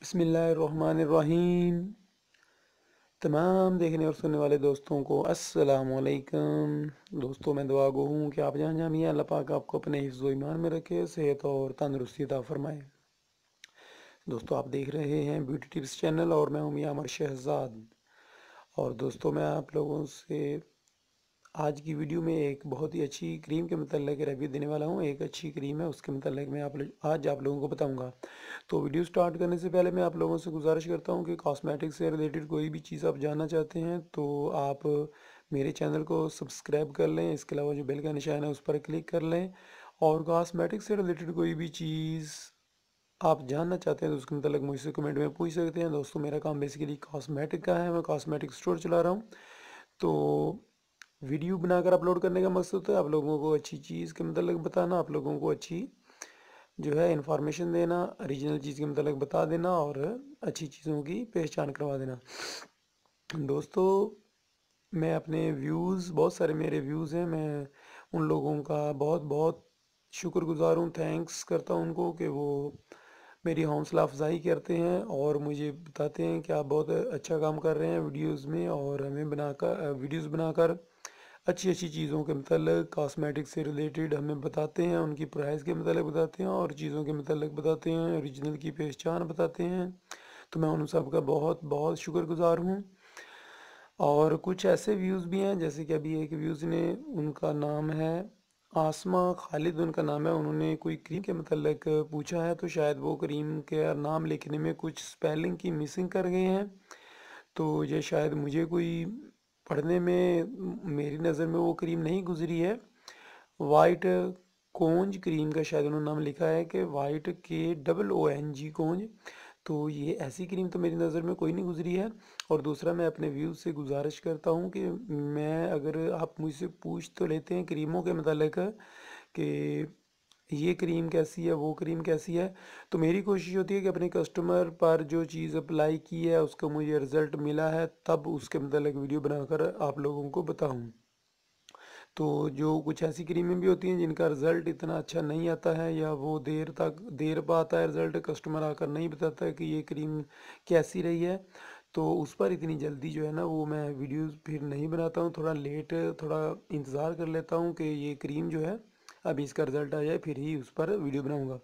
बिस्मिल्लाहिर्रहमानिर्रहीम। तमाम देखने और सुनने वाले दोस्तों को अस्सलाम वालेकुम। दोस्तों, मैं दुआ गो हूँ कि आप जहाँ जहाँ भी हैं अल्लाह पाक आपको अपने हिफ्ज़ व ईमान में रखे, सेहत और तंदरुस्ती अता फरमाए। दोस्तों, आप देख रहे हैं ब्यूटी टिप्स चैनल और मैं हूँ मियां अमर शहजाद। और दोस्तों, मैं आप लोगों से आज की वीडियो में एक बहुत ही अच्छी क्रीम के मतलब रिव्यू देने वाला हूँ। एक अच्छी क्रीम है, उसके मतलब मैं आज आप लोगों को बताऊँगा। तो वीडियो स्टार्ट करने से पहले मैं आप लोगों से गुजारिश करता हूँ कि कॉस्मेटिक्स से रिलेटेड कोई भी चीज़ आप जानना चाहते हैं तो आप मेरे चैनल को सब्सक्राइब कर लें। इसके अलावा जो बेल का निशान है उस पर क्लिक कर लें। और कॉस्मेटिक्स से रिलेटेड कोई भी चीज़ आप जानना चाहते हैं तो उसके मतलब मुझसे कमेंट में पूछ सकते हैं। दोस्तों, मेरा काम बेसिकली कॉस्मेटिक का है, मैं कॉस्मेटिक स्टोर चला रहा हूँ। तो वीडियो बनाकर अपलोड करने का मकसद है आप लोगों को अच्छी चीज़ के मतलब बताना, आप लोगों को अच्छी जो है इंफॉर्मेशन देना, ओरिजिनल चीज़ के मतलब बता देना और अच्छी चीज़ों की पहचान करवा देना। दोस्तों, मैं अपने व्यूज़, बहुत सारे मेरे व्यूज़ हैं, मैं उन लोगों का बहुत बहुत शुक्रगुजार हूँ, थैंक्स करता हूँ उनको कि वो मेरी हौसला अफजाई करते हैं और मुझे बताते हैं कि आप बहुत अच्छा काम कर रहे हैं वीडियोस में, और हमें बनाकर वीडियोस बनाकर अच्छी अच्छी चीज़ों के मतलब कॉस्मेटिक से रिलेटेड हमें बताते हैं, उनकी प्राइस के मतलब बताते हैं और चीज़ों के मतलब बताते हैं, ओरिजिनल की पहचान बताते हैं। तो मैं उन सब का बहुत बहुत शुक्रगुजार हूँ। और कुछ ऐसे व्यूज़ भी हैं, जैसे कि अभी एक व्यूज़ ने, उनका नाम है आसमा खालिद, उनका नाम है, उन्होंने कोई क्रीम के मतलब पूछा है, तो शायद वो क्रीम के नाम लिखने में कुछ स्पेलिंग की मिसिंग कर गए हैं। तो ये शायद मुझे कोई पढ़ने में मेरी नज़र में वो क्रीम नहीं गुजरी है। वाइट कोंज क्रीम का शायद उन्होंने नाम लिखा है कि वाइट KOONG कोंज। तो ये ऐसी क्रीम तो मेरी नज़र में कोई नहीं गुजरी है। और दूसरा, मैं अपने व्यूज़ से गुजारिश करता हूँ कि मैं, अगर आप मुझसे पूछ तो लेते हैं क्रीमों के मतलब कि ये क्रीम कैसी है, वो क्रीम कैसी है, तो मेरी कोशिश होती है कि अपने कस्टमर पर जो चीज़ अप्लाई की है उसका मुझे रिज़ल्ट मिला है तब उसके मतलब वीडियो बनाकर आप लोगों को बताऊं। तो जो कुछ ऐसी क्रीमें भी होती हैं जिनका रिज़ल्ट इतना अच्छा नहीं आता है, या वो देर पर आता है रिज़ल्ट, कस्टमर आकर नहीं बताता है कि ये क्रीम कैसी रही है, तो उस पर इतनी जल्दी जो है ना वो मैं वीडियोस फिर नहीं बनाता हूँ, थोड़ा लेट, थोड़ा इंतज़ार कर लेता हूँ कि ये क्रीम जो है अभी इसका रिज़ल्ट आ जाए फिर ही उस पर वीडियो बनाऊँगा।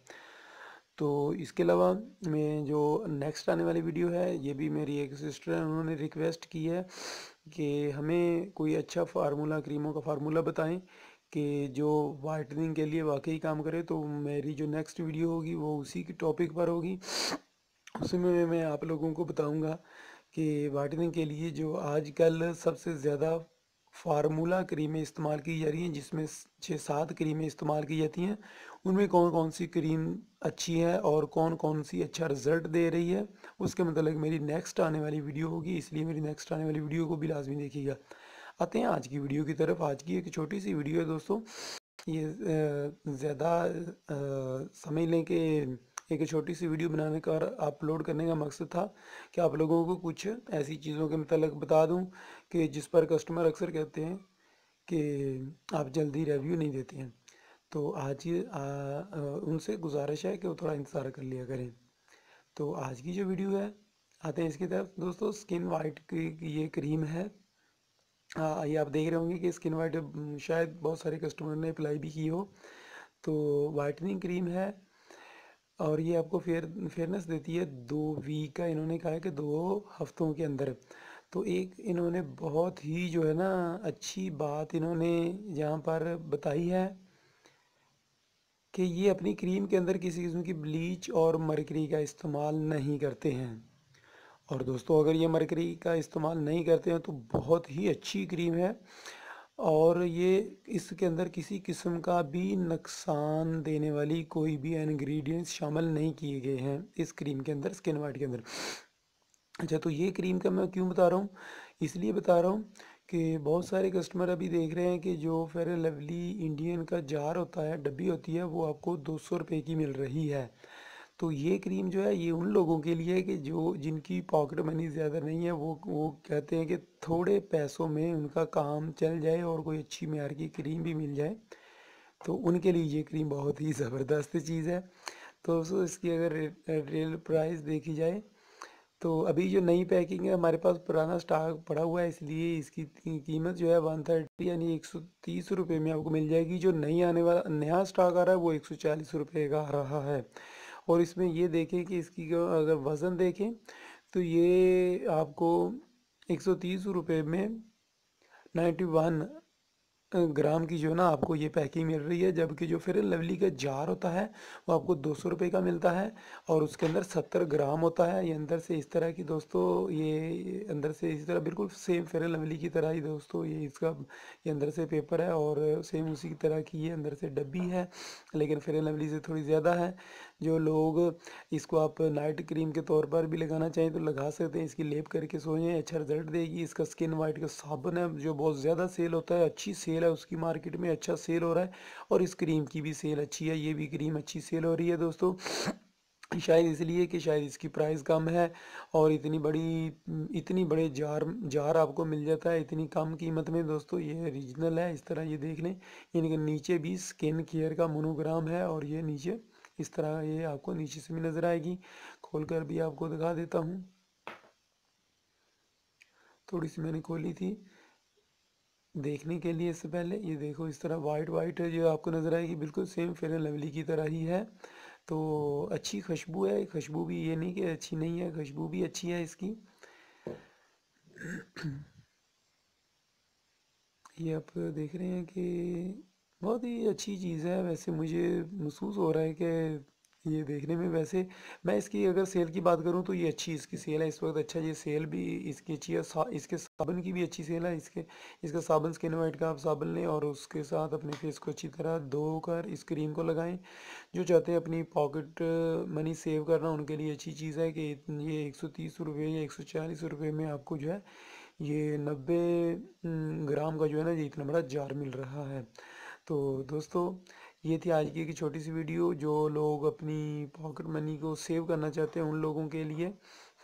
तो इसके अलावा मैं जो नेक्स्ट आने वाली वीडियो है, ये भी मेरी एक सिस्टर है, उन्होंने रिक्वेस्ट की है कि हमें कोई अच्छा फार्मूला, क्रीमों का फार्मूला बताएं कि जो वाइटनिंग के लिए वाकई काम करे। तो मेरी जो नेक्स्ट वीडियो होगी वो उसी की टॉपिक पर होगी। उसमें मैं आप लोगों को बताऊंगा कि वाइटनिंग के लिए जो आजकल सबसे ज़्यादा फार्मूला क्रीमें इस्तेमाल की जा रही हैं, जिसमें 6-7 क्रीमें इस्तेमाल की जाती हैं, उनमें कौन कौन सी क्रीम अच्छी है और कौन कौन सी अच्छा रिजल्ट दे रही है, उसके मतलब मेरी नेक्स्ट आने वाली वीडियो होगी, इसलिए मेरी नेक्स्ट आने वाली वीडियो को भी लाजमी देखिएगा। आते हैं आज की वीडियो की तरफ। आज की एक छोटी सी वीडियो है दोस्तों, ये ज़्यादा समझ लें कि एक छोटी सी वीडियो बनाने का और अपलोड करने का मकसद था कि आप लोगों को कुछ ऐसी चीज़ों के मतलब बता दूं कि जिस पर कस्टमर अक्सर कहते हैं कि आप जल्दी रिव्यू नहीं देते हैं। तो आज उनसे गुजारिश है कि वो थोड़ा इंतज़ार कर लिया करें। तो आज की जो वीडियो है, आते हैं इसकी तरफ। दोस्तों, स्किन वाइट की ये क्रीम है। ये आप देख रहे होंगे कि स्किन वाइट शायद बहुत सारे कस्टमर ने अप्लाई भी की हो। तो वाइटनिंग क्रीम है और ये आपको फेयरनेस देती है 2 वीक का, इन्होंने कहा है कि 2 हफ्तों के अंदर। तो एक इन्होंने बहुत ही जो है ना अच्छी बात इन्होंने यहाँ पर बताई है कि ये अपनी क्रीम के अंदर किसी किस्म की ब्लीच और मरकरी का इस्तेमाल नहीं करते हैं। और दोस्तों, अगर ये मरकरी का इस्तेमाल नहीं करते हैं तो बहुत ही अच्छी क्रीम है। और ये इसके अंदर किसी किस्म का भी नुकसान देने वाली कोई भी इंग्रेडिएंट्स शामिल नहीं किए गए हैं इस क्रीम के अंदर, स्किन वाइट के अंदर। अच्छा, तो ये क्रीम का मैं क्यों बता रहा हूँ, इसलिए बता रहा हूँ कि बहुत सारे कस्टमर अभी देख रहे हैं कि जो फेयर एंड लवली इंडियन का जार होता है, डब्बी होती है, वो आपको 200 रुपये की मिल रही है। तो ये क्रीम जो है ये उन लोगों के लिए है कि जो जिनकी पॉकेट मनी ज़्यादा नहीं है, वो कहते हैं कि थोड़े पैसों में उनका काम चल जाए और कोई अच्छी मेयार की क्रीम भी मिल जाए, तो उनके लिए ये क्रीम बहुत ही ज़बरदस्त चीज़ है। तो दोस्तों इसकी अगर रियल प्राइस देखी जाए तो अभी जो नई पैकिंग है हमारे पास पुराना स्टॉक पड़ा हुआ है, इसलिए इसकी कीमत जो है 130 यानी 130 रुपये में आपको मिल जाएगी। जो नई आने वाला नया स्टॉक आ रहा है वो 140 रुपये का आ रहा है। और इसमें ये देखें कि इसकी अगर वज़न देखें तो ये आपको 130 रुपये में 91 ग्राम की जो है ना आपको ये पैकिंग मिल रही है। जबकि जो फेयर एंड लवली का जार होता है वो आपको 200 रुपये का मिलता है और उसके अंदर 70 ग्राम होता है। ये अंदर से इस तरह की दोस्तों, ये अंदर से इस तरह बिल्कुल सेम फेयर एंड लवली की तरह ही दोस्तों ये इसका ये अंदर से पेपर है और सेम उसी की तरह की ये अंदर से डब्बी है, लेकिन फेयर एंड लवली से थोड़ी ज़्यादा है। जो लोग इसको आप नाइट क्रीम के तौर पर भी लगाना चाहें तो लगा सकते हैं। इसकी लेप करके सोएं, अच्छा रिजल्ट देगी। इसका स्किन वाइट का साबुन है जो बहुत ज़्यादा सेल होता है, अच्छी सेल है उसकी, मार्केट में अच्छा सेल हो रहा है। और इस क्रीम की भी सेल अच्छी है, ये भी क्रीम अच्छी सेल हो रही है दोस्तों। शायद इसलिए कि शायद इसकी प्राइस कम है और इतनी बड़े जार जार आपको मिल जाता है इतनी कम कीमत में दोस्तों। ये रीजनल है, इस तरह ये देख लें। इनके नीचे भी स्किन केयर का मोनोग्राम है और ये नीचे इस तरह ये आपको नीचे से भी नज़र आएगी। खोलकर भी आपको दिखा देता हूँ, थोड़ी सी मैंने खोली थी देखने के लिए इससे पहले। ये देखो इस तरह वाइट वाइट है जो आपको नज़र आएगी, बिल्कुल सेम फेयर एंड लवली की तरह ही है। तो अच्छी खुशबू है, खुशबू भी ये नहीं कि अच्छी नहीं है, खुशबू भी अच्छी है इसकी। ये आप देख रहे हैं कि बहुत ही अच्छी चीज़ है। वैसे मुझे महसूस हो रहा है कि ये देखने में, वैसे मैं इसकी अगर सेल की बात करूं तो ये अच्छी इसकी सेल है इस वक्त। अच्छा ये सेल भी इसकी अच्छी है, इसके साबुन की भी अच्छी सेल है। इसका साबुन स्किन वाइट का आप साबुन लें और उसके साथ अपने फेस को अच्छी तरह धोकर इस क्रीम को लगाएं। जो चाहते हैं अपनी पॉकेट मनी सेव करना उनके लिए अच्छी चीज़ है कि ये 130 रुपये या 140 रुपये में आपको जो है ये 90 ग्राम का जो है ना ये इतना बड़ा जार मिल रहा है। तो दोस्तों ये थी आज की एक छोटी सी वीडियो। जो लोग अपनी पॉकेट मनी को सेव करना चाहते हैं उन लोगों के लिए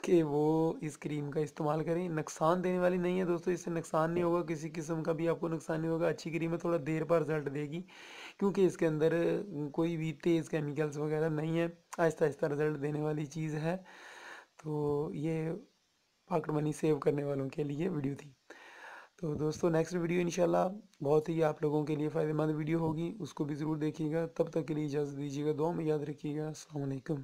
कि वो इस क्रीम का इस्तेमाल करें। नुकसान देने वाली नहीं है दोस्तों, इससे नुकसान नहीं होगा, किसी किस्म का भी आपको नुकसान नहीं होगा। अच्छी क्रीम है, थोड़ा देर पर रिजल्ट देगी क्योंकि इसके अंदर कोई भी तेज़ केमिकल्स वगैरह नहीं है, आहिस्ता आहिस्ता रिजल्ट देने वाली चीज़ है। तो ये पॉकेट मनी सेव करने वालों के लिए वीडियो थी। तो दोस्तों नेक्स्ट वीडियो इंशाल्लाह बहुत ही आप लोगों के लिए फ़ायदेमंद वीडियो होगी, उसको भी ज़रूर देखिएगा। तब तक के लिए इजाज़त दीजिएगा, दुआ में याद रखिएगा। अस्सलाम वालेकुम।